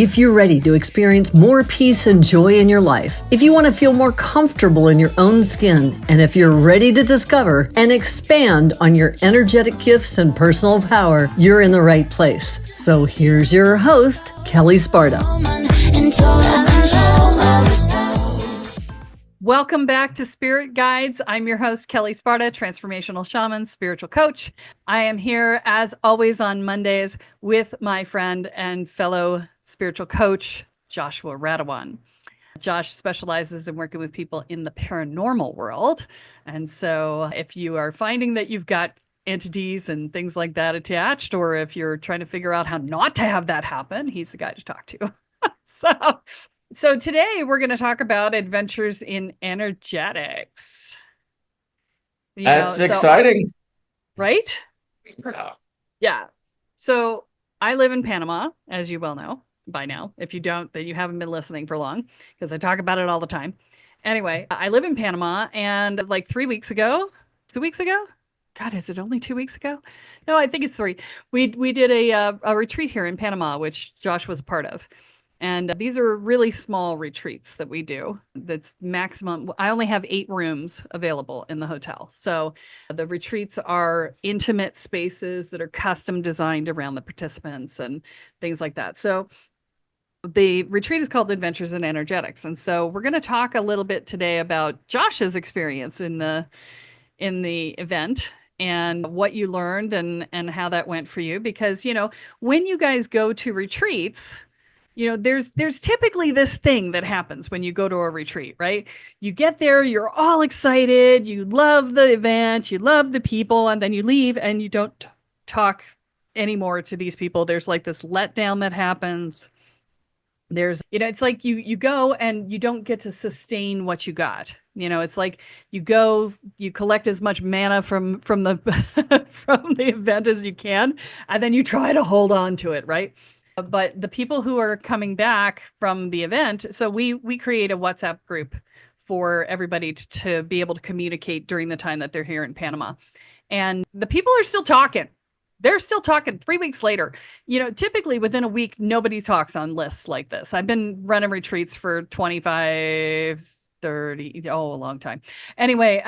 If you're ready to experience more peace and joy in your life, if you want to feel more comfortable in your own skin, and if you're ready to discover and expand on your energetic gifts and personal power, you're in the right place. So here's your host, Kelle Sparta. Welcome back to Spirit Guides. I'm your host, Kelle Sparta, transformational shaman, spiritual coach. I am here as always on Mondays with my friend and fellow spiritual coach, Joshua Radewan. Josh specializes in working with people in the paranormal world. And so if you are finding that you've got entities and things like that attached, or if you're trying to figure out how not to have that happen, he's the guy to talk to. So today we're going to talk about adventures in energetics. That's exciting. Right? Yeah. So I live in Panama, as you well know by now. If you don't, then you haven't been listening for long, because I talk about it all the time. Anyway, I live in Panama, and like 2 weeks ago, God, is it only 2 weeks ago? No, I think it's 3. We did a retreat here in Panama, which Josh was a part of. And these are really small retreats that we do. That's maximum. I only have 8 rooms available in the hotel. So the retreats are intimate spaces that are custom designed around the participants and things like that. So the retreat is called Adventures in Energetics. And so we're going to talk a little bit today about Josh's experience in the event and what you learned and how that went for you. Because, you know, when you guys go to retreats, you know, there's typically this thing that happens when you go to a retreat, right? You get there, you're all excited, you love the event, you love the people, and then you leave and you don't talk anymore to these people. There's like this letdown that happens. There's, you know, it's like you go and you don't get to sustain what you got. You know, it's like you go, you collect as much mana from the from the event as you can, and then you try to hold on to it, right? But the people who are coming back from the event, so we create a WhatsApp group for everybody to be able to communicate during the time that they're here in Panama. And the people are still talking. They're still talking 3 weeks later. You know, typically within a week, nobody talks on lists like this. I've been running retreats for 25, 30, a long time. Anyway,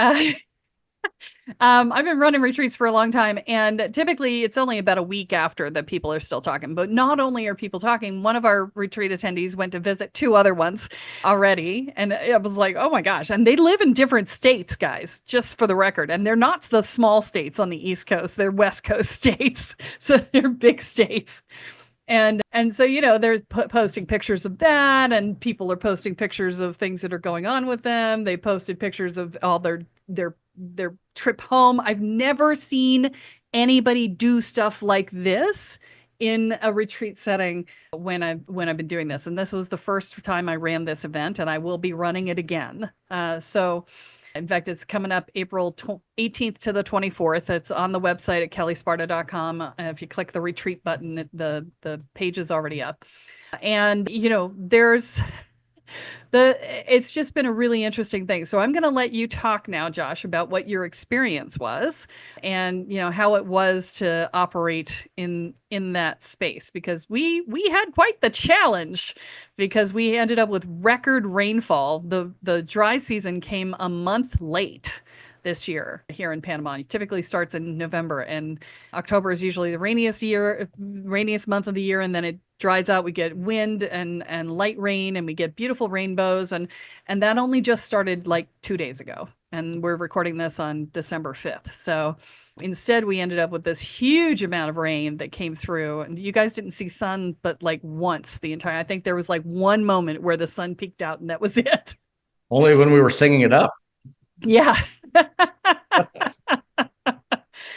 I've been running retreats for a long time, and typically it's only about a week after that people are still talking. But not only are people talking, one of our retreat attendees went to visit 2 other ones already, and it was like, oh my gosh. And they live in different states, guys, just for the record. And they're not the small states on the East Coast, they're West Coast states. So they're big states. And so, you know, they're posting pictures of that, and people are posting pictures of things that are going on with them. They posted pictures of all their trip home. I've never seen anybody do stuff like this in a retreat setting when I've been doing this. And this was the first time I ran this event, and I will be running it again. So in fact, it's coming up April 18th to the 24th. It's on the website at kellesparta.com. If you click the retreat button, the page is already up. And, you know, it's just been a really interesting thing. So I'm going to let you talk now, Josh, about what your experience was and, you know, how it was to operate in that space, because we had quite the challenge, because we ended up with record rainfall. The dry season came a month late this year here in Panama. It typically starts in November, and October is usually the rainiest month of the year, and then it dries out. We get wind and light rain, and we get beautiful rainbows, and that only just started like 2 days ago, and we're recording this on December 5th. So instead we ended up with this huge amount of rain that came through, and you guys didn't see sun but like once I think there was like one moment where the sun peeked out, and that was it. Only when we were singing it up. Yeah.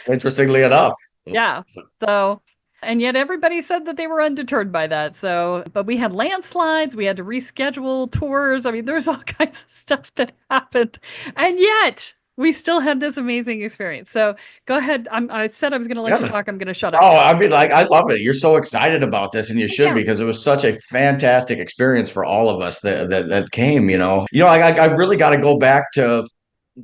Interestingly enough. Yeah. So, and yet everybody said that they were undeterred by that. So, but we had landslides, we had to reschedule tours. I mean, there's all kinds of stuff that happened. And yet we still had this amazing experience. So go ahead. I said I was going to let you talk. I'm going to shut up. Oh, I mean, like, I love it. You're so excited about this, and you should, because it was such a fantastic experience for all of us that came, you know. I really got to go back to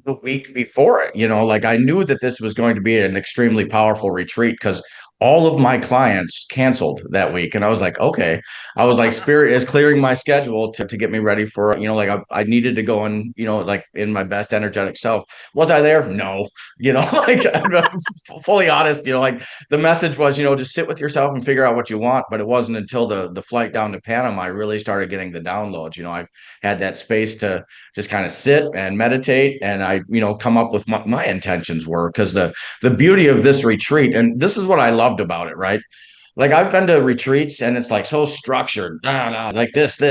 the week before it, you know, like I knew that this was going to be an extremely powerful retreat, because all of my clients canceled that week. And I was like, okay. I was like, Spirit is clearing my schedule to get me ready for, like I needed to go in, like in my best energetic self. Was I there? No, like I'm fully honest, like the message was, just sit with yourself and figure out what you want. But it wasn't until the flight down to Panama, I really started getting the downloads. I've had that space to just kind of sit and meditate. And I, come up with my intentions were, because the beauty of this retreat, and this is what I loved about it, right? Like I've been to retreats and it's like so structured, like this,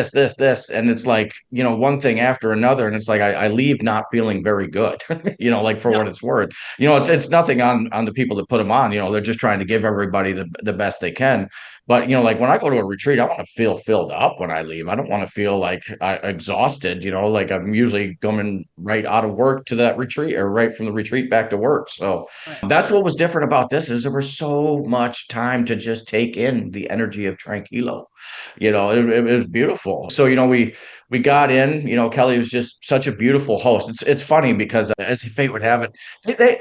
and it's like, one thing after another. And it's like, I leave not feeling very good, like for what it's worth, it's nothing on the people that put them on, they're just trying to give everybody the best they can. But, like when I go to a retreat, I want to feel filled up when I leave. I don't want to feel like exhausted, like I'm usually coming right out of work to that retreat or right from the retreat back to work. So that's what was different about this is there was so much time to just take in the energy of tranquilo. It was beautiful. So, we got in, Kelly was just such a beautiful host. It's funny because as fate would have it,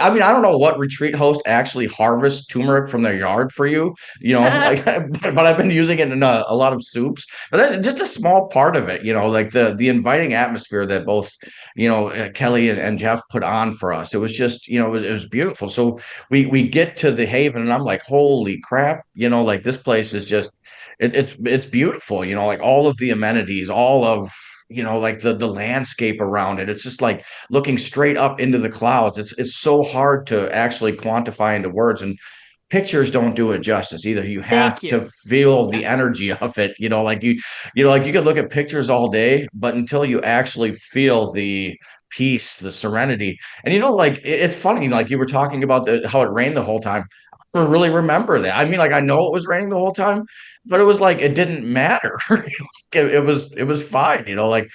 I mean, I don't know what retreat host actually harvests turmeric from their yard for you, like, but I've been using it in a lot of soups, but that's just a small part of it, like the inviting atmosphere that both, Kelly and Jeff put on for us. It was just, it was beautiful. So we get to the Haven and I'm like, holy crap, like this place is just, it's beautiful, like all of the amenities, all of, like the landscape around it. It's just like looking straight up into the clouds. It's so hard to actually quantify into words, and pictures don't do it justice either. You have to feel the energy of it. Like like you could look at pictures all day, but until you actually feel the peace, the serenity. And like it's funny, like you were talking about how it rained the whole time. I don't really remember that. I mean, like I know it was raining the whole time, but it was like it didn't matter. it was fine. Like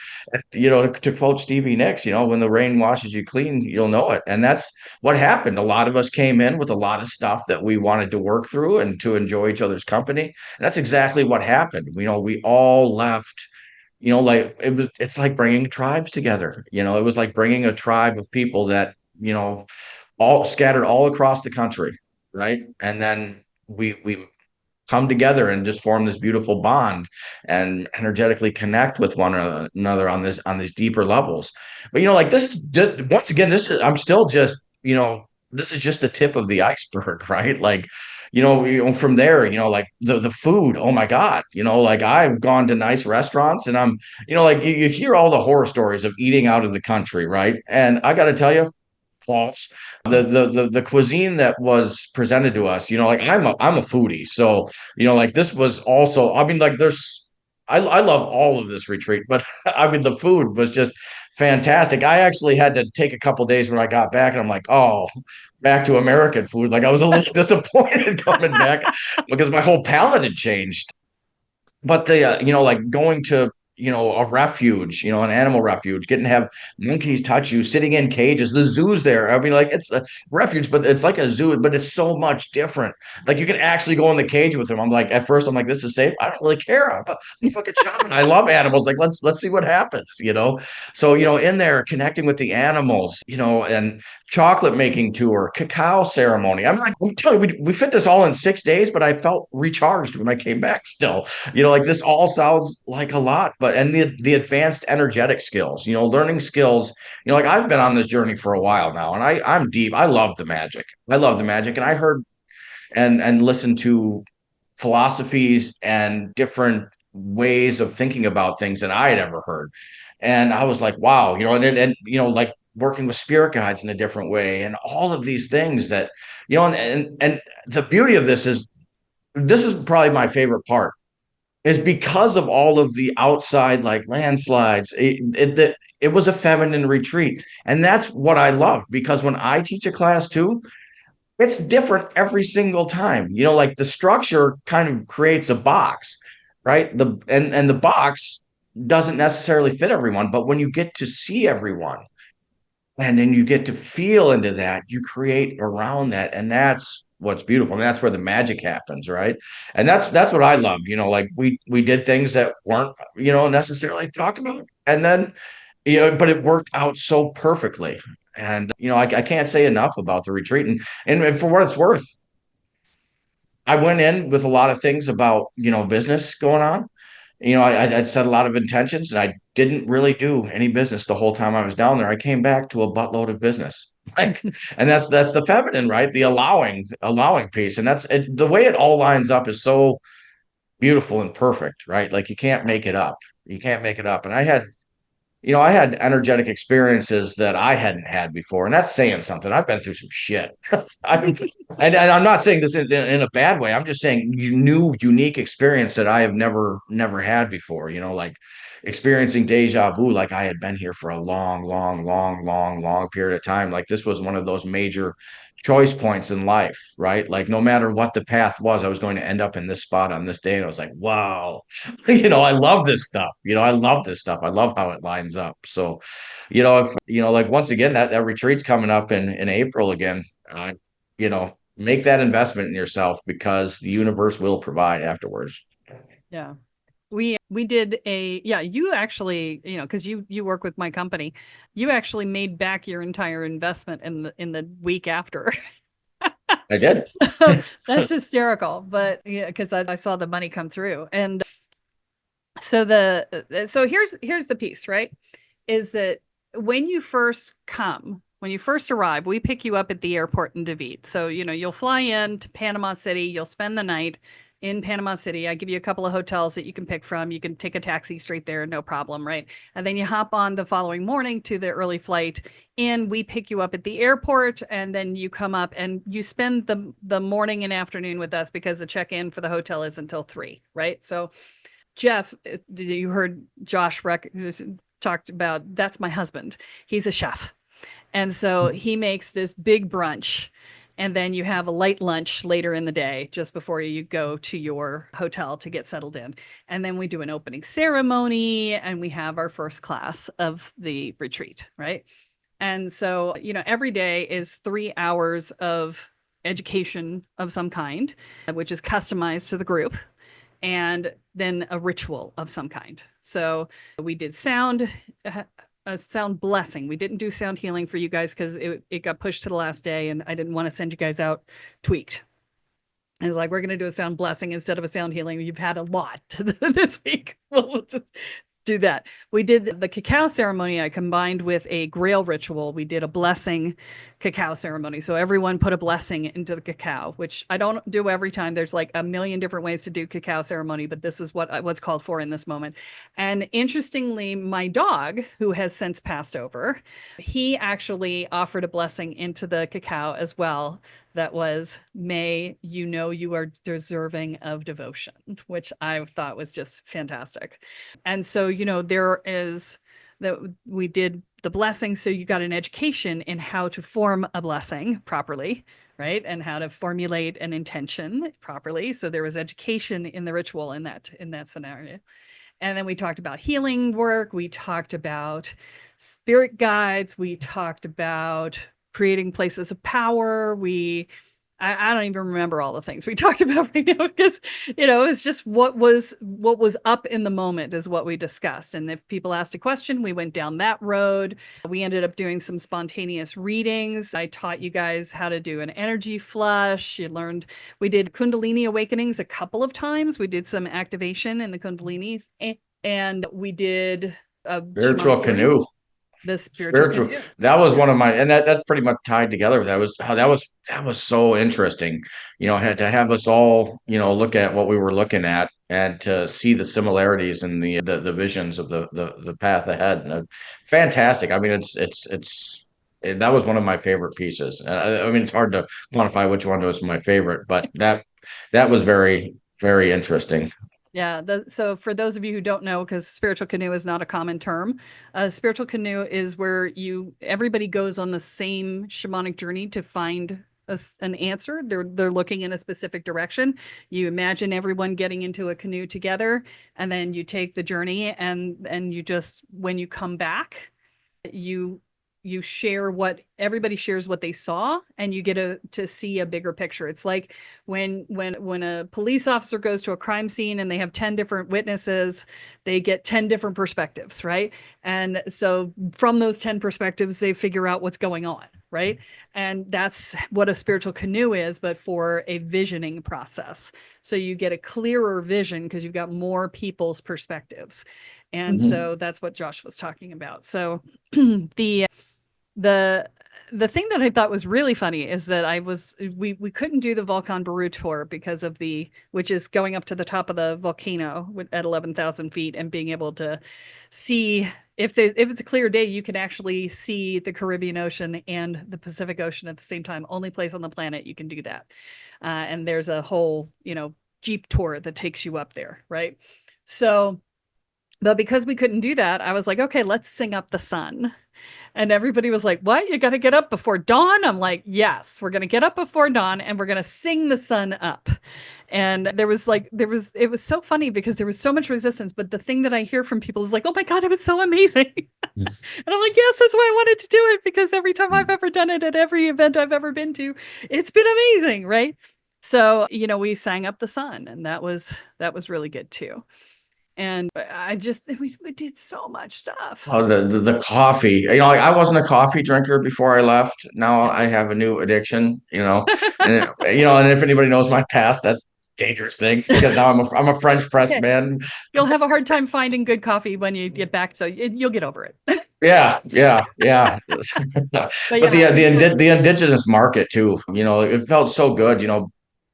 to quote Stevie Nicks, when the rain washes you clean, you'll know it. And that's what happened. A lot of us came in with a lot of stuff that we wanted to work through and to enjoy each other's company. And that's exactly what happened. We all left, like it's like bringing tribes together. It was like bringing a tribe of people that, all scattered all across the country. Right. And then we come together and just form this beautiful bond and energetically connect with one another on these deeper levels. But like this just once again, I'm still just, this is just the tip of the iceberg, right? Like, from there, like the food, oh my God, like I've gone to nice restaurants and I'm, like you hear all the horror stories of eating out of the country, right? And I got to tell you, false. The cuisine that was presented to us, like I'm a foodie, so like this was also. I mean, like I love all of this retreat, but I mean the food was just fantastic. I actually had to take a couple days when I got back, and I'm like, oh, back to American food. Like I was a little disappointed coming back because my whole palate had changed. But the like going to a refuge, an animal refuge, getting to have monkeys touch you, sitting in cages, the zoo's there. I mean, like it's a refuge, but it's like a zoo, but it's so much different. Like you can actually go in the cage with them. I'm like, at first I'm like, this is safe. I don't really care. I'm a fucking shaman. I love animals. Like let's see what happens, So in there connecting with the animals, and chocolate making tour, cacao ceremony. I'm telling you, we fit this all in 6 days, but I felt recharged when I came back still. Like this all sounds like a lot, but and the advanced energetic skills, learning skills, like I've been on this journey for a while now, and I'm deep. I love the magic. And I heard and listened to philosophies and different ways of thinking about things that I had ever heard. And I was like, wow, and like working with spirit guides in a different way and all of these things that, and the beauty of this is probably my favorite part is because of all of the outside like landslides. It was a feminine retreat. And that's what I love, because when I teach a class too, it's different every single time. Like the structure kind of creates a box, right? And the box doesn't necessarily fit everyone, but when you get to see everyone and then you get to feel into that, you create around that. And that's what's beautiful. And that's where the magic happens, right? And that's what I love. Like we did things that weren't, necessarily talked about. And then, but it worked out so perfectly. And I can't say enough about the retreat. And for what it's worth, I went in with a lot of things about, business going on. I'd set a lot of intentions, and I didn't really do any business the whole time I was down there. I came back to a buttload of business. Like, and that's the feminine, right? The allowing piece. And the way it all lines up is so beautiful and perfect, right? Like, you can't make it up. You can't make it up. And I had energetic experiences that I hadn't had before, and that's saying something. I've been through some shit. And I'm not saying this in a bad way. I'm just saying new, unique experience that I have never had before. Like experiencing deja vu, like I had been here for a long, long, long, long, long period of time. Like this was one of those major choice points in life, right? Like no matter what the path was, I was going to end up in this spot on this day. And I was like, wow, I love this stuff. I love this stuff. I love how it lines up. So, if like once again that retreat's coming up in April again, make that investment in yourself because the universe will provide afterwards. Yeah. We did you actually, because you work with my company, you actually made back your entire investment in the week after. I did. So that's hysterical, but yeah, because I saw the money come through. And so here's the piece, right? Is that when you first arrive, we pick you up at the airport in David. So, you'll fly in to Panama City, you'll spend the night in Panama City. I give you a couple of hotels that you can pick from. You can take a taxi straight there, no problem, right? And then you hop on the following morning to the early flight, and we pick you up at the airport, and then you come up and you spend the morning and afternoon with us because the check-in for the hotel is until 3, right? So Jeff, you heard Josh talked about, that's my husband. He's a chef. And so he makes this big brunch, and then you have a light lunch later in the day, just before you go to your hotel to get settled in. And then we do an opening ceremony, and we have our first class of the retreat, right? And so, every day is 3 hours of education of some kind, which is customized to the group, and then a ritual of some kind. So we did a sound blessing. We didn't do sound healing for you guys because it got pushed to the last day, and I didn't want to send you guys out tweaked. I was like, we're going to do a sound blessing instead of a sound healing. You've had a lot this week. We'll just do that. We did the cacao ceremony. I combined with a grail ritual. We did a blessing cacao ceremony. So everyone put a blessing into the cacao, which I don't do every time. There's like a million different ways to do cacao ceremony, but this is what's called for in this moment. And interestingly, my dog, who has since passed over, he actually offered a blessing into the cacao as well. That was, may you know you are deserving of devotion, which I thought was just fantastic. And so, there is that we did the blessing. So you got an education in how to form a blessing properly, right? And how to formulate an intention properly. So there was education in the ritual in that scenario. And then we talked about healing work. We talked about spirit guides. We talked about creating places of power. I don't even remember all the things we talked about right now because, it's just what was up in the moment is what we discussed. And if people asked a question, we went down that road. We ended up doing some spontaneous readings. I taught you guys how to do an energy flush. We did Kundalini awakenings a couple of times. We did some activation in the Kundalinis, and we did a Spiritual canoe. The spiritual canoe. That was one of my, and that's pretty much tied together. That was so interesting. Had to have us all, look at what we were looking at and to see the similarities and the visions of the path ahead. And fantastic. I mean, that was one of my favorite pieces. I mean, it's hard to quantify which one was my favorite, but that was very, very interesting. Yeah. So for those of you who don't know, because spiritual canoe is not a common term, spiritual canoe is where everybody goes on the same shamanic journey to find an answer. They're looking in a specific direction. You imagine everyone getting into a canoe together, and then you take the journey, and you just, when you come back, you you share everybody shares what they saw, and you get to see a bigger picture. It's like when a police officer goes to a crime scene and they have 10 different witnesses, they get 10 different perspectives, right? And so from those 10 perspectives, they figure out what's going on, right? And that's what a spiritual canoe is, but for a visioning process. So you get a clearer vision because you've got more people's perspectives. And so that's what Josh was talking about. So the thing that I thought was really funny is that we couldn't do the Volcan Baru tour because of which is going up to the top of the volcano at 11,000 feet and being able to see, if it's a clear day, you can actually see the Caribbean Ocean and the Pacific Ocean at the same time. Only place on the planet you can do that. And there's a whole, Jeep tour that takes you up there, right? So, but because we couldn't do that, I was like, okay, let's sing up the sun. And everybody was like, what? You got to get up before dawn? I'm like, yes, we're going to get up before dawn and we're going to sing the sun up. And it was so funny because there was so much resistance. But the thing that I hear from people is like, oh my God, it was so amazing. Yes. And I'm like, yes, that's why I wanted to do it, because every time I've ever done it at every event I've ever been to, it's been amazing. Right. So, we sang up the sun, and that was really good too. And we did so much stuff. Oh, the coffee. I wasn't a coffee drinker before I left. Now I have a new addiction, and and if anybody knows my past, that's a dangerous thing, because now I'm a French press man. You'll have a hard time finding good coffee when you get back, so you'll get over it. Yeah. But the indigenous market too, it felt so good,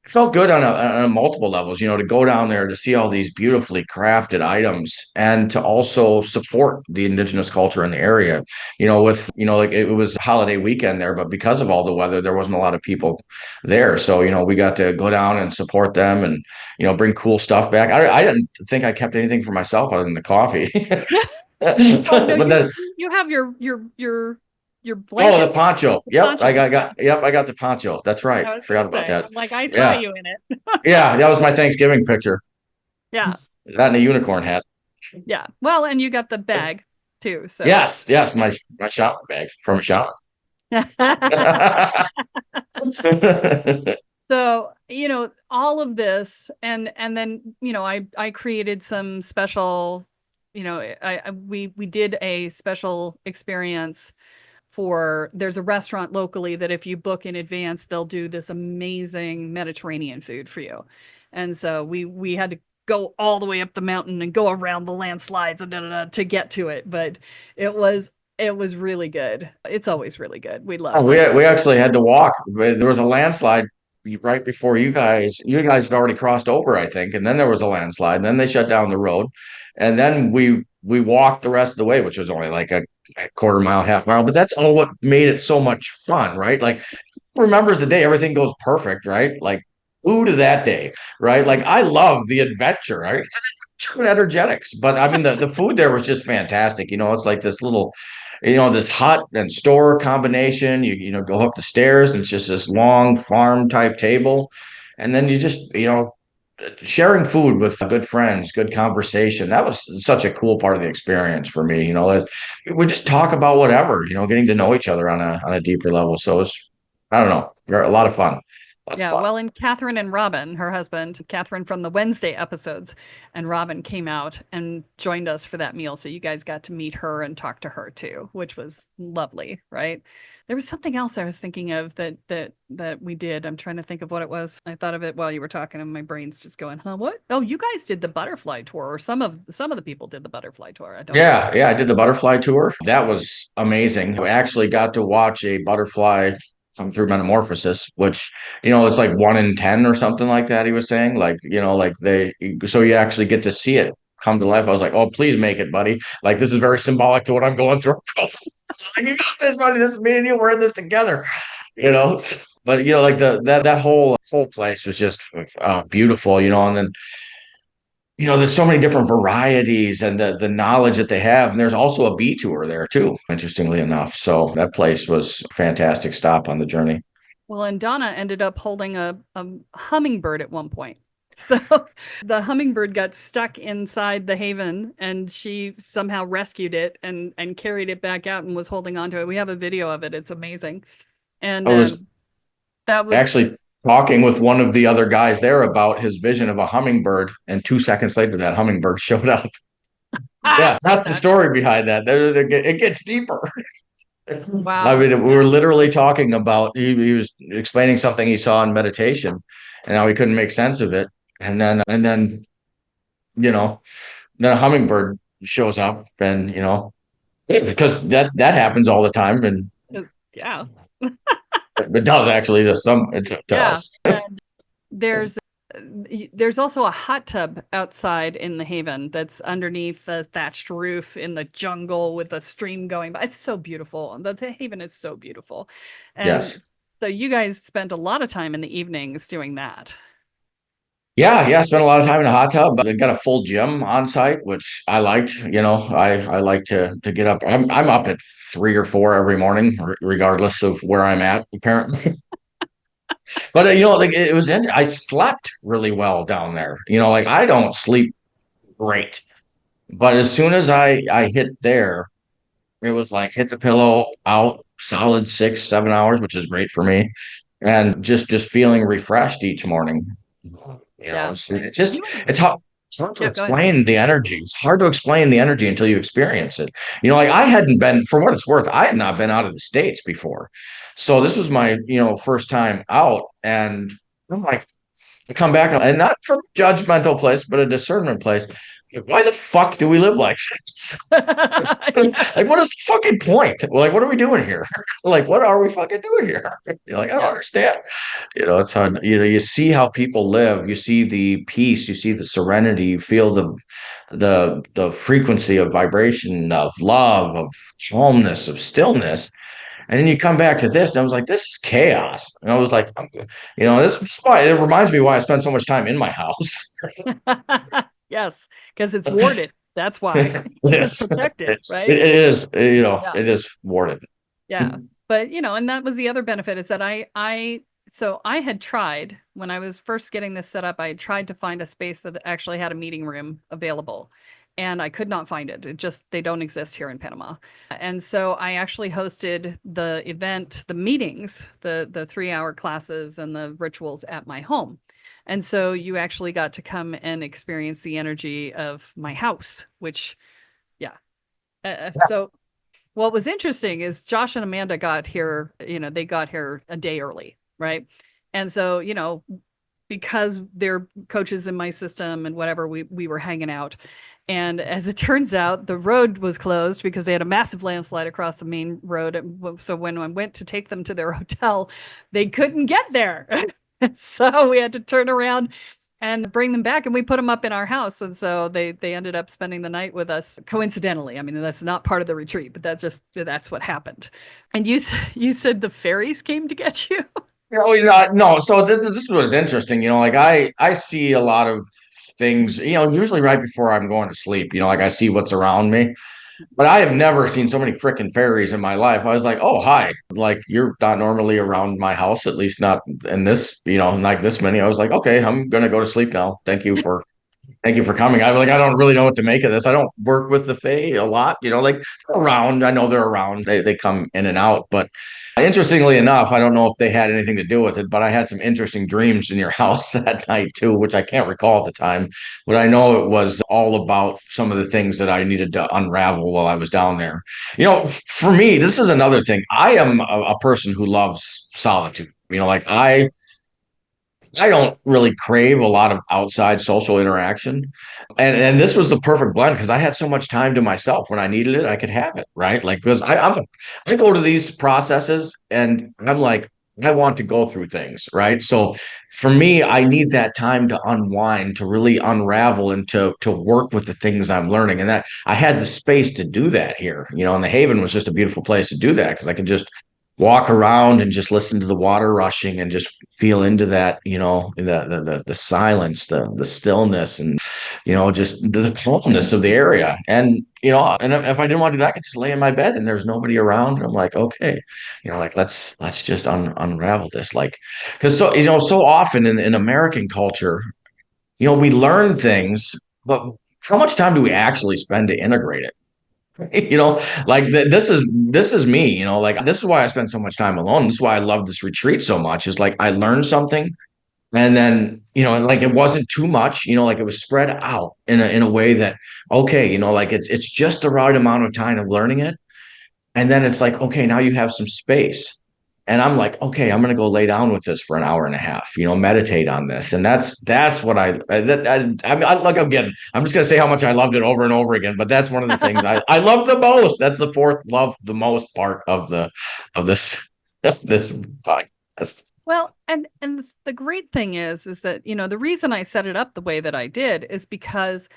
it felt good on multiple levels, to go down there to see all these beautifully crafted items, and to also support the indigenous culture in the area, like it was a holiday weekend there, but because of all the weather, there wasn't a lot of people there. So, we got to go down and support them and, bring cool stuff back. I didn't think I kept anything for myself other than the coffee. You have your blanket. Oh, the poncho. Yep. Poncho. I got the poncho. That's right. I forgot about that. Like, I saw you in it. Yeah, that was my Thanksgiving picture. Yeah. That and a unicorn hat. Yeah. Well, and you got the bag too. So yes, my shopping bag from a shop. So, all of this, and then, I created some special, we did a special experience there's a restaurant locally that if you book in advance, they'll do this amazing Mediterranean food for you. And so we had to go all the way up the mountain and go around the landslides and to get to it. But it was really good. It's always really good. We love it. We actually had to walk. There was a landslide right before you guys had already crossed over, I think. And then there was a landslide, and then they shut down the road. And then we walked the rest of the way, which was only like a quarter mile, half mile, but that's all what made it so much fun, right? Like, remembers the day everything goes perfect, right? Like, ooh, to that day, right? Like, I love the adventure, right? It's energetics, but I mean, the food there was just fantastic. It's like this little, this hut and store combination. You go up the stairs, and it's just this long farm type table, and then you just sharing food with good friends, good conversation. That was such a cool part of the experience for me. We just talk about whatever, getting to know each other on a deeper level. So it's, I don't know, a lot of fun. Yeah, well, and Catherine and Robin, her husband, Catherine from the Wednesday episodes, and Robin came out and joined us for that meal. So you guys got to meet her and talk to her too, which was lovely, right? There was something else I was thinking of that we did. I'm trying to think of what it was. I thought of it while you were talking, and my brain's just going, huh, what? Oh, you guys did the butterfly tour, or some of the people did the butterfly tour. I don't know. Yeah, I did the butterfly tour. That was amazing. I actually got to watch a butterfly come through metamorphosis, which, it's like 1 in 10 or something like that. He was saying, so you actually get to see it come to life. I was like, oh, please make it, buddy. Like, this is very symbolic to what I'm going through. You got this, buddy. This is me and you. We're in this together, But like that whole place was just beautiful, and then there's so many different varieties, and the knowledge that they have. And there's also a bee tour there too, interestingly enough. So that place was a fantastic stop on the journey. Well, and Donna ended up holding a hummingbird at one point. So the hummingbird got stuck inside the haven, and she somehow rescued it and carried it back out and was holding on to it. We have a video of it. It's amazing. And I was that was actually talking with one of the other guys there about his vision of a hummingbird, and 2 seconds later, that hummingbird showed up. Yeah, that's the story behind that. It gets deeper. wow. I mean, we were literally talking about he was explaining something he saw in meditation, and how he couldn't make sense of it, and then you know, then a hummingbird shows up, and because that happens all the time, and Yeah. it does actually to Yeah. us. And there's also a hot tub outside in the haven that's underneath the thatched roof in the jungle with a stream going by. It's so beautiful. The haven is so beautiful. And Yes. so you guys spent a lot of time in the evenings doing that. Yeah, I spent a lot of time in a hot tub. They got a full gym on site, which I liked. I like to get up. I'm up at 3 or 4 every morning, regardless of where I'm at, apparently. But like I slept really well down there. Like I don't sleep great, but as soon as I hit there, it was like hit the pillow, out solid 6, 7 hours, which is great for me, and just feeling refreshed each morning. Yeah. It's hard to explain the energy. It's hard to explain the energy until you experience it. Like I hadn't been, for what it's worth, I had not been out of the States before. So this was my, first time out. And I'm like, I come back, and not from a judgmental place, but a discernment place. Like, why the fuck do we live like this? Like, what is the fucking point? Like, what are we doing here? Like, what are we fucking doing here? You're like, I don't understand. It's hard. You see how people live. You see the peace. You see the serenity. You feel the frequency of vibration, of love, of calmness, of stillness. And then you come back to this, and I was like, this is chaos. And I was like, this is why it reminds me why I spend so much time in my house. Yes, because it's warded. That's why. Yes, it's protected, right? It is, it is warded. Yeah. But, and that was the other benefit is that so I had tried when I was first getting this set up, I tried to find a space that actually had a meeting room available. And I could not find it. They don't exist here in Panama. And so I actually hosted the event, the meetings, the 3-hour classes and the rituals at my home. And so you actually got to come and experience the energy of my house, which, yeah. So what was interesting is Josh and Amanda got here, they got here a day early, right? And so, because they're coaches in my system and whatever, we were hanging out. And as it turns out, the road was closed because they had a massive landslide across the main road. So when I went to take them to their hotel, they couldn't get there. So we had to turn around and bring them back, and we put them up in our house. And so they ended up spending the night with us coincidentally. I mean, that's not part of the retreat, but that's what happened. And you said the fairies came to get you? No. So this was interesting. Like I see a lot of things, usually right before I'm going to sleep, like I see what's around me, but I have never seen so many freaking fairies in my life. I was like, oh, hi, like you're not normally around my house, at least not in this, like this many. I was like, okay, I'm going to go to sleep now. Thank you for coming. I don't really know what to make of this. I don't work with the fae a lot, like around. I know they're around. They come in and out. But interestingly enough, I don't know if they had anything to do with it, but I had some interesting dreams in your house that night too, which I can't recall at the time. But I know it was all about some of the things that I needed to unravel while I was down there. For me, this is another thing. I am a person who loves solitude. Like I don't really crave a lot of outside social interaction. And this was the perfect blend because I had so much time to myself. When I needed it, I could have it, right? Like, because I go to these processes and I'm like, I want to go through things, right? So for me, I need that time to unwind, to really unravel and to work with the things I'm learning. And that I had the space to do that here, and the Haven was just a beautiful place to do that because I could just walk around and just listen to the water rushing and just feel into that, the silence, the stillness, and just the calmness of the area. And and if I didn't want to do that, I could just lay in my bed and there's nobody around. And I'm like, okay, like let's just unravel this, like because so often in American culture, we learn things, but how much time do we actually spend to integrate it? Like this is me, like this is why I spend so much time alone. This is why I love this retreat so much, is like I learned something, and then and like it wasn't too much, like it was spread out in a way that, okay, like it's just the right amount of time of learning it. And then it's like, okay, now you have some space. And I'm like, okay, I'm gonna go lay down with this for an hour and a half, meditate on this. And that's what I'm just gonna say how much I loved it over and over again. But that's one of the things I love the most. That's the fourth love the most part of this of this podcast. Well, and the great thing is that, the reason I set it up the way that I did is because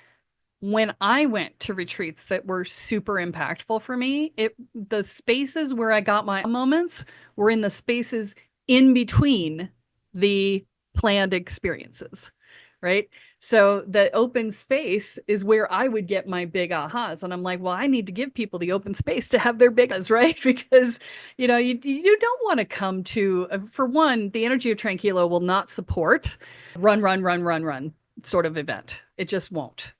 when I went to retreats that were super impactful for me, the spaces where I got my moments were in the spaces in between the planned experiences, right? So the open space is where I would get my big ahas. And I'm like, well, I need to give people the open space to have their big ahas, right? Because, you don't want to come to, for one, the energy of Tranquilo will not support run sort of event. It just won't.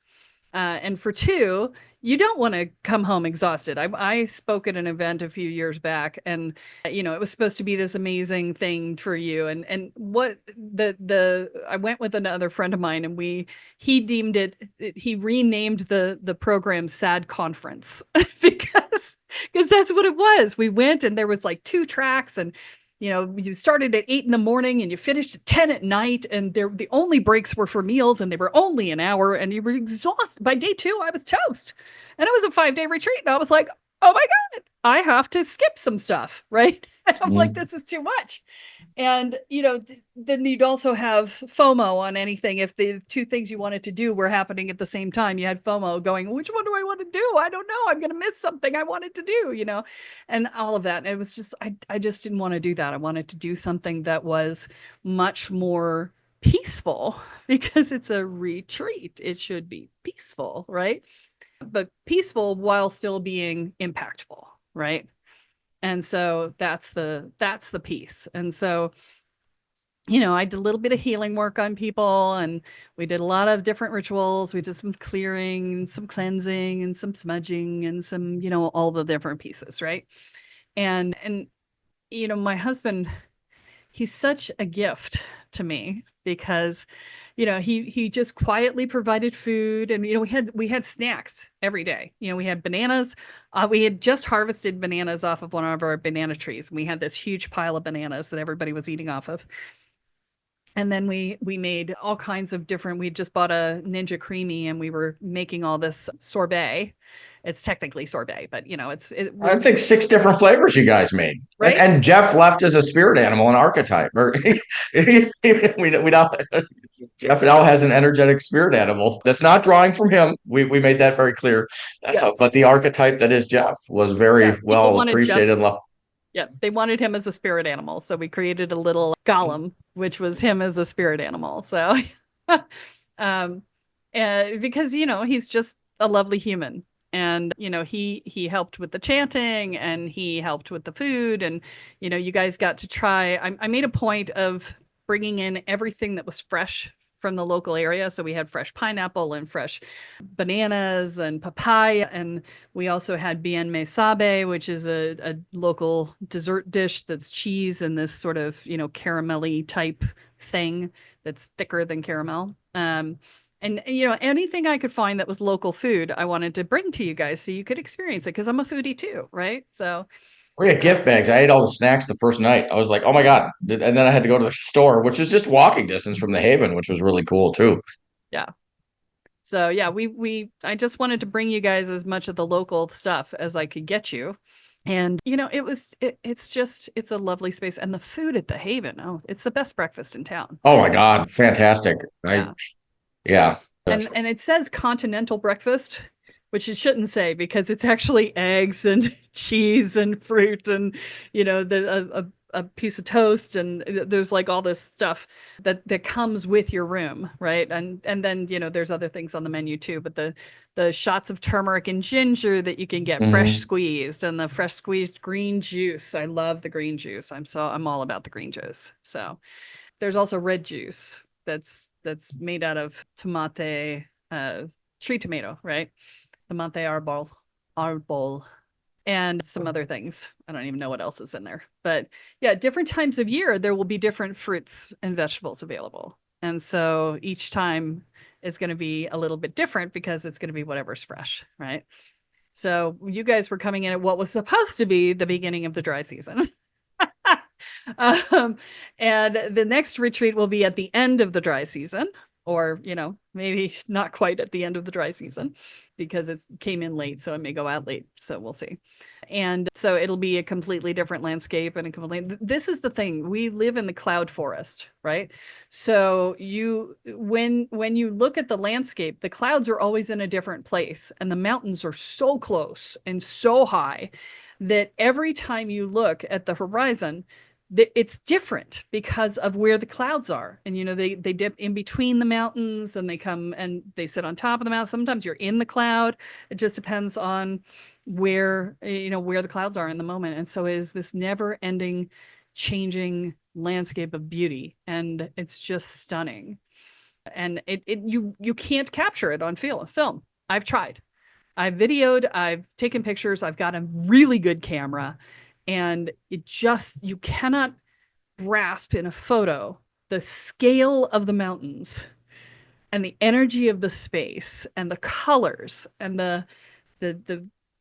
And for two, you don't want to come home exhausted. I spoke at an event a few years back, and it was supposed to be this amazing thing for you. And what I went with another friend of mine, and he renamed the program Sad Conference because that's what it was. We went, and there was like 2 tracks, and you started at 8 in the morning and you finished at 10 at night, and the only breaks were for meals, and they were only an hour, and you were exhausted. By day 2, I was toast. And it was a 5-day retreat. And I was like, oh my God, I have to skip some stuff, right? And I'm like, this is too much. And, then you'd also have FOMO on anything. If the 2 things you wanted to do were happening at the same time, you had FOMO going, which one do I want to do? I don't know. I'm going to miss something I wanted to do, and all of that. And it was just, I just didn't want to do that. I wanted to do something that was much more peaceful, because it's a retreat. It should be peaceful, right? But peaceful while still being impactful, right? And so that's the piece. And so, I did a little bit of healing work on people, and we did a lot of different rituals. We did some clearing, some cleansing, and some smudging, and some, all the different pieces, right? And my husband, he's such a gift to me, because he just quietly provided food, and we had snacks every day. We had bananas. We had just harvested bananas off of one of our banana trees, and we had this huge pile of bananas that everybody was eating off of. And then we made all kinds of different. We just bought a Ninja Creamy, and we were making all this sorbet. It's technically sorbet, but I think 6 different flavors you guys made, right? And Jeff left as a spirit animal, an archetype. Or we now Jeff now has an energetic spirit animal that's not drawing from him. We made that very clear. Yes. But the archetype that is Jeff was very well appreciated and loved. Yeah, they wanted him as a spirit animal, so we created a little golem, which was him as a spirit animal. So, because he's just a lovely human, and he helped with the chanting, and he helped with the food, and you guys got to try. I made a point of bringing in everything that was fresh from the local area. So we had fresh pineapple and fresh bananas and papaya. And we also had bien mesabe, which is a local dessert dish that's cheese and this sort of, caramelly type thing that's thicker than caramel. And anything I could find that was local food, I wanted to bring to you guys so you could experience it, because I'm a foodie too, right? So we had gift bags. I ate all the snacks the first night. I was like, oh my God. And then I had to go to the store, which is just walking distance from the Haven, which was really cool too. Yeah. So yeah, I just wanted to bring you guys as much of the local stuff as I could get you. And it's a lovely space, and the food at the Haven. Oh, it's the best breakfast in town. Oh my God. Fantastic. Yeah. And it says continental breakfast, which it shouldn't say, because it's actually eggs and cheese and fruit and, a piece of toast. And there's like all this stuff that comes with your room. Right. And then, there's other things on the menu too, but the shots of turmeric and ginger that you can get fresh squeezed, and the fresh squeezed green juice. I love the green juice. I'm all about the green juice. So there's also red juice. That's that's made out of tomate, tree tomato, right? Tomate arbol, and some other things. I don't even know what else is in there. But yeah, different times of year, there will be different fruits and vegetables available. And so each time is going to be a little bit different because it's going to be whatever's fresh, right? So you guys were coming in at what was supposed to be the beginning of the dry season. And the next retreat will be at the end of the dry season, or, maybe not quite at the end of the dry season because it came in late. So it may go out late. So we'll see. And so it'll be a completely different landscape this is the thing. We live in the cloud forest, right? So when you look at the landscape, the clouds are always in a different place and the mountains are so close and so high that every time you look at the horizon, it's different because of where the clouds are. And, they dip in between the mountains and they come and they sit on top of the mountain. Sometimes you're in the cloud. It just depends on where the clouds are in the moment. And so it is this never ending changing landscape of beauty. And it's just stunning. And you can't capture it on film. I've tried. I've videoed, I've taken pictures, I've got a really good camera, and you cannot grasp in a photo the scale of the mountains and the energy of the space and the colors and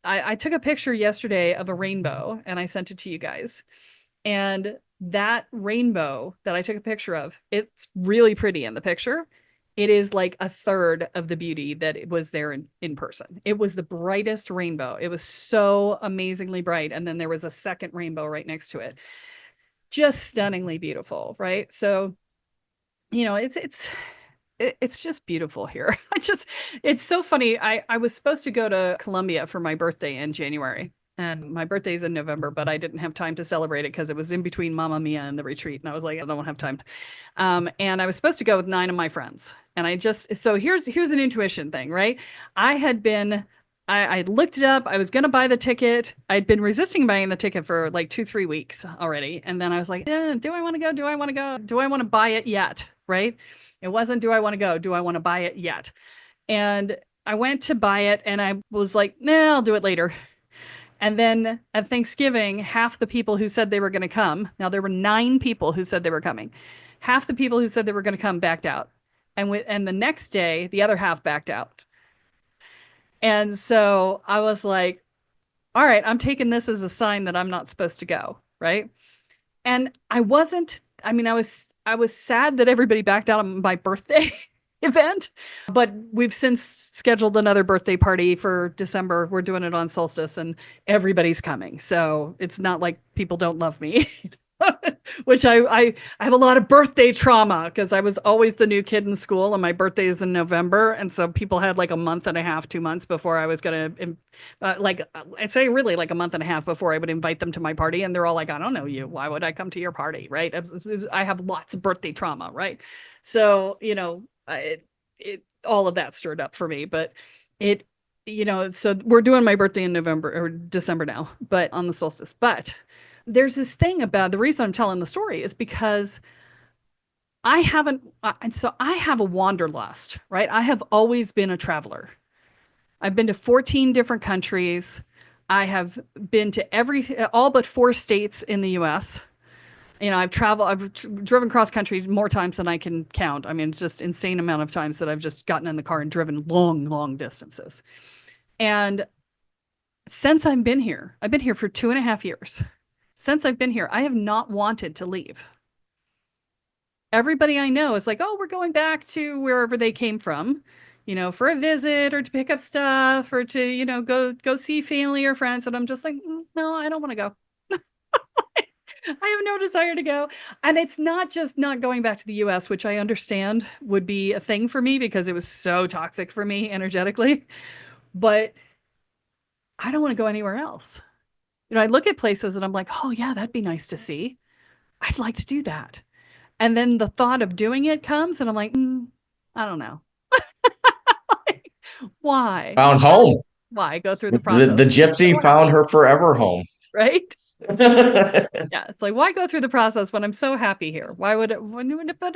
I took a picture yesterday of a rainbow and I sent it to you guys. And that rainbow that I took a picture of, it's really pretty in the picture. It is like a third of the beauty that it was there in person. It was the brightest rainbow. It was so amazingly bright. And then there was a second rainbow right next to it. Just stunningly beautiful, right? So, it's just beautiful here. It's so funny. I was supposed to go to Colombia for my birthday in January. And my birthday's in November, but I didn't have time to celebrate it because it was in between Mamma Mia and the retreat. And I was like, I don't have time. And I was supposed to go with 9 of my friends. And so here's an intuition thing, right? I looked it up. I was going to buy the ticket. I'd been resisting buying the ticket for like 2-3 weeks already. And then I was like, do I want to go? Do I want to go? Do I want to buy it yet? Right? It wasn't, do I want to go? Do I want to buy it yet? And I went to buy it and I was like, nah, I'll do it later. And then at Thanksgiving, half the people who said they were going to come, now there were 9 people who said they were coming. Half the people who said they were going to come backed out. And the next day, the other half backed out. And so I was like, all right, I'm taking this as a sign that I'm not supposed to go, right? And I was sad that everybody backed out on my birthday event, but we've since scheduled another birthday party for December. We're doing it on solstice and everybody's coming. So it's not like people don't love me, which I have a lot of birthday trauma because I was always the new kid in school and my birthday is in November. And so people had like a month and a half, 2 months before I was going to, I'd say really like a month and a half before I would invite them to my party. And they're all like, I don't know you. Why would I come to your party? Right. I have lots of birthday trauma. Right. So, all of that stirred up for me, but so we're doing my birthday in November or December now, but on the solstice. But there's this thing about the reason I'm telling the story is because I have a wanderlust, right? I have always been a traveler. I've been to 14 different countries. I have been to all but 4 states in the US. I've driven cross country more times than I can count. I mean, it's just insane amount of times that I've just gotten in the car and driven long, long distances. And since I've been here for 2.5 years. Since I've been here, I have not wanted to leave. Everybody I know is like, oh, we're going back to wherever they came from, for a visit or to pick up stuff or to, go see family or friends. And I'm just like, no, I don't want to go. I have no desire to go. And it's not just not going back to the US, which I understand would be a thing for me because it was so toxic for me energetically. But I don't want to go anywhere else. I look at places and I'm like, oh yeah, that'd be nice to see. I'd like to do that. And then the thought of doing it comes and I'm like, I don't know. Why? Found home. Why go through the process? The gypsy found her forever home. right? Yeah, it's like, why go through the process when I'm so happy here? Why would it? But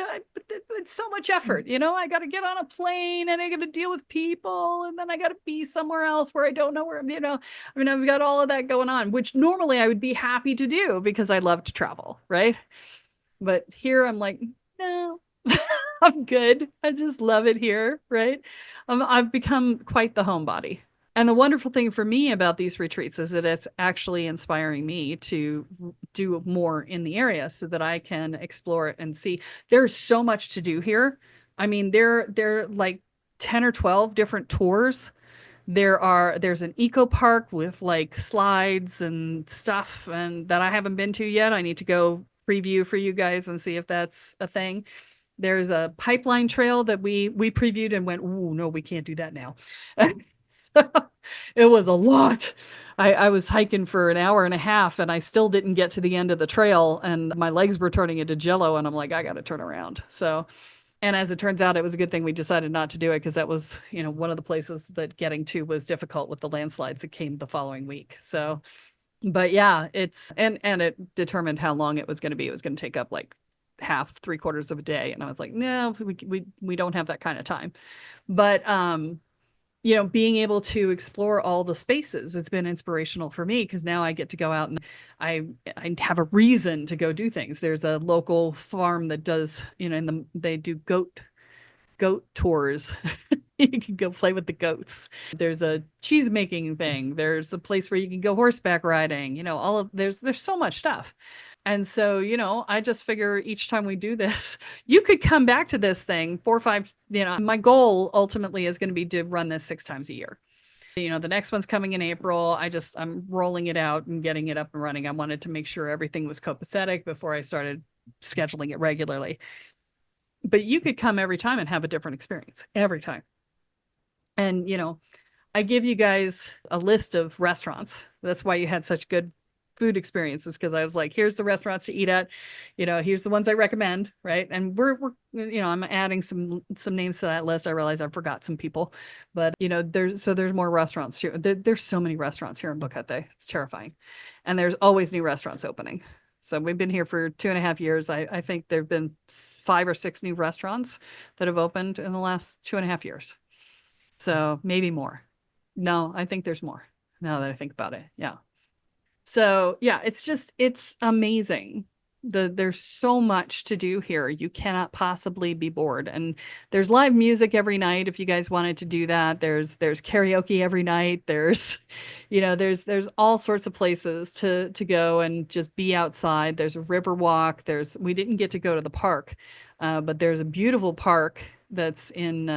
it's so much effort, I got to get on a plane and I got to deal with people, and then I got to be somewhere else where I don't know where. I've got all of that going on, which normally I would be happy to do because I love to travel, right? But here I'm like, no, I'm good. I just love it here, right? I've become quite the homebody. And the wonderful thing for me about these retreats is that it's actually inspiring me to do more in the area so that I can explore it and see. There's so much to do here. I mean, there are like 10 or 12 different tours. There's an eco park with like slides and stuff and that I haven't been to yet. I need to go preview for you guys and see if that's a thing. There's a pipeline trail that we previewed and went, ooh, no, we can't do that now. So it was a lot. I was hiking for an hour and a half and I still didn't get to the end of the trail and my legs were turning into jello and I'm like, I got to turn around. So, and as it turns out, it was a good thing we decided not to do it because that was, one of the places that getting to was difficult with the landslides that came the following week. So, but yeah, and it determined how long it was going to be. It was going to take up like half, 3/4 of a day. And I was like, no, we don't have that kind of time. But, being able to explore all the spaces, it's been inspirational for me because now I get to go out and I have a reason to go do things. There's a local farm that does, they do goat tours. You can go play with the goats. There's a cheese making thing. There's a place where you can go horseback riding, there's so much stuff. And so, I just figure each time we do this, you could come back to this thing 4 or 5, my goal ultimately is going to be to run this 6 times a year. The next one's coming in April. I'm rolling it out and getting it up and running. I wanted to make sure everything was copacetic before I started scheduling it regularly. But you could come every time and have a different experience every time. And, I give you guys a list of restaurants. That's why you had such good food experiences, because I was like, here's the restaurants to eat at, here's the ones I recommend, right? And we're I'm adding some names to that list. I realize I forgot some people, but there's more restaurants here. There's so many restaurants here in Boquete. It's terrifying, and there's always new restaurants opening. So we've been here for 2.5 years. I think there've been 5 or 6 new restaurants that have opened in the last 2.5 years. So maybe more. No, I think there's more now that I think about it. Yeah. So yeah, it's amazing. There's so much to do here. You cannot possibly be bored. And there's live music every night if you guys wanted to do that. There's karaoke every night. There's all sorts of places to go and just be outside. There's a river walk. We didn't get to go to the park, but there's a beautiful park that's in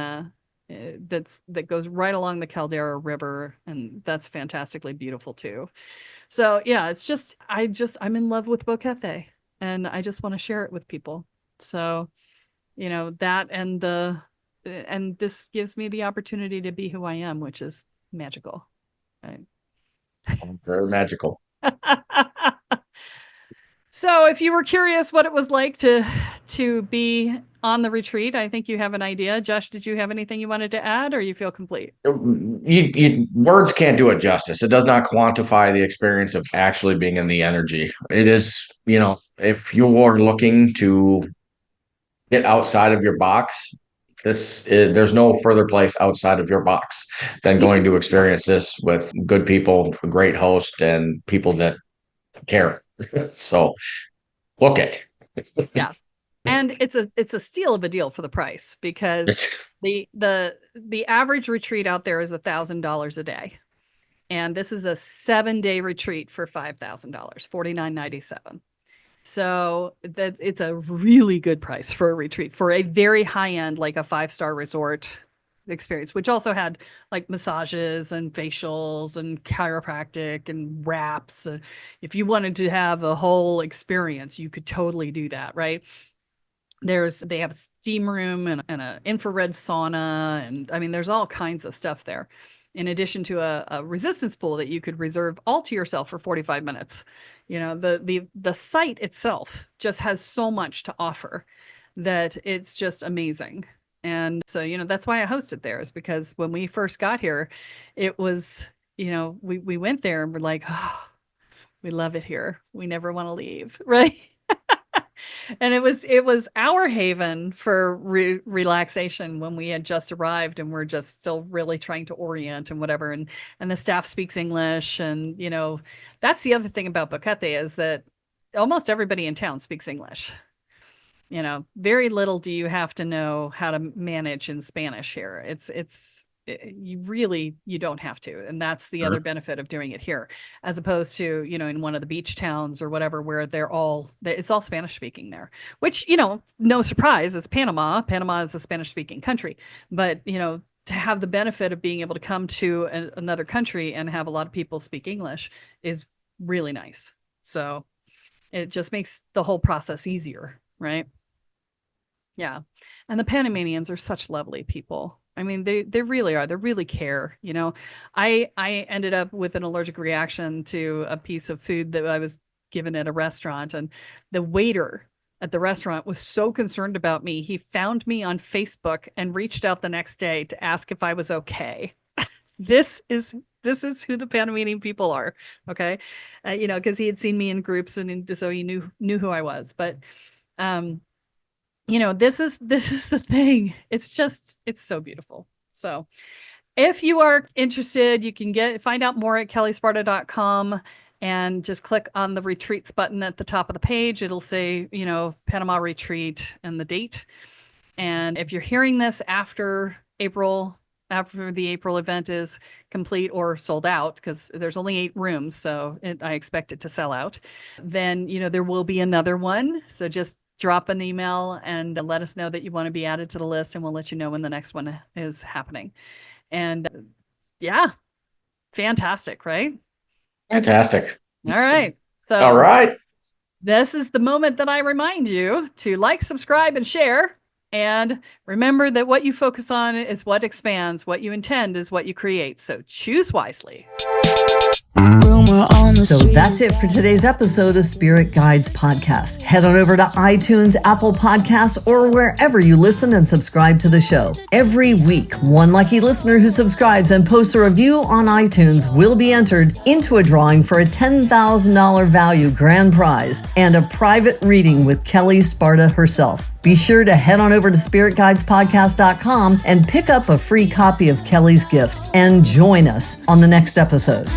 that goes right along the Caldera River, and that's fantastically beautiful too. So yeah, I'm in love with Boquete and I just want to share it with people. So, that and this gives me the opportunity to be who I am, which is magical. Right? Very magical. So if you were curious what it was like to be on the retreat, I think you have an idea. Josh, did you have anything you wanted to add, or you feel complete? Words can't do it justice. It does not quantify the experience of actually being in the energy. It is, if you are looking to get outside of your box, there's no further place outside of your box than going to experience this with good people, a great host, and people that care. So book it. Yeah. And it's a steal of a deal for the price, because the average retreat out there is $1,000 a day. And this is a 7-day retreat for $5,000, $49.97. So that it's a really good price for a retreat for a very high end, like a 5-star resort experience, which also had like massages and facials and chiropractic and wraps. If you wanted to have a whole experience, you could totally do that, right? They have a steam room and an infrared sauna, and I mean, there's all kinds of stuff there. In addition to a resistance pool that you could reserve all to yourself for 45 minutes. The site itself just has so much to offer that it's just amazing. And so, that's why I hosted there, is because when we first got here, it was, we went there and we're like, oh, We love it here. We never want to leave, right? And it was our haven for relaxation when we had just arrived and we're just still really trying to orient and whatever. And the staff speaks English. And, that's the other thing about Boquete is that almost everybody in town speaks English. Very little do you have to know how to manage in Spanish here. You don't have to. And that's the other benefit of doing it here, as opposed to, in one of the beach towns or whatever, where it's all Spanish speaking there, which, no surprise, it's Panama. Panama is a Spanish speaking country, but, to have the benefit of being able to come to another country and have a lot of people speak English is really nice. So it just makes the whole process easier, right? Yeah. And the Panamanians are such lovely people. I mean, they really are. They really care. I ended up with an allergic reaction to a piece of food that I was given at a restaurant, and the waiter at the restaurant was so concerned about me. He found me on Facebook and reached out the next day to ask if I was okay. This is who the Panamanian people are. Okay. Because he had seen me in groups, and so he knew who I was. But, this is the thing. It's so beautiful. So if you are interested, you can find out more at kellysparta.com and just click on the retreats button at the top of the page. It'll say, Panama retreat and the date. And if you're hearing this after the April event is complete or sold out, because there's only 8 rooms, so I expect it to sell out, then, there will be another one. So just drop an email and let us know that you want to be added to the list, and we'll let you know when the next one is happening. And yeah, fantastic, right? Fantastic. All right. So all right. This is the moment that I remind you to like, subscribe, and share. And remember that what you focus on is what expands. What you intend is what you create. So choose wisely. So that's it for today's episode of Spirit Guides Podcast. Head on over to iTunes, Apple Podcasts, or wherever you listen and subscribe to the show. Every week, one lucky listener who subscribes and posts a review on iTunes will be entered into a drawing for a $10,000 value grand prize and a private reading with Kelle Sparta herself. Be sure to head on over to spiritguidespodcast.com and pick up a free copy of Kelle's gift and join us on the next episode.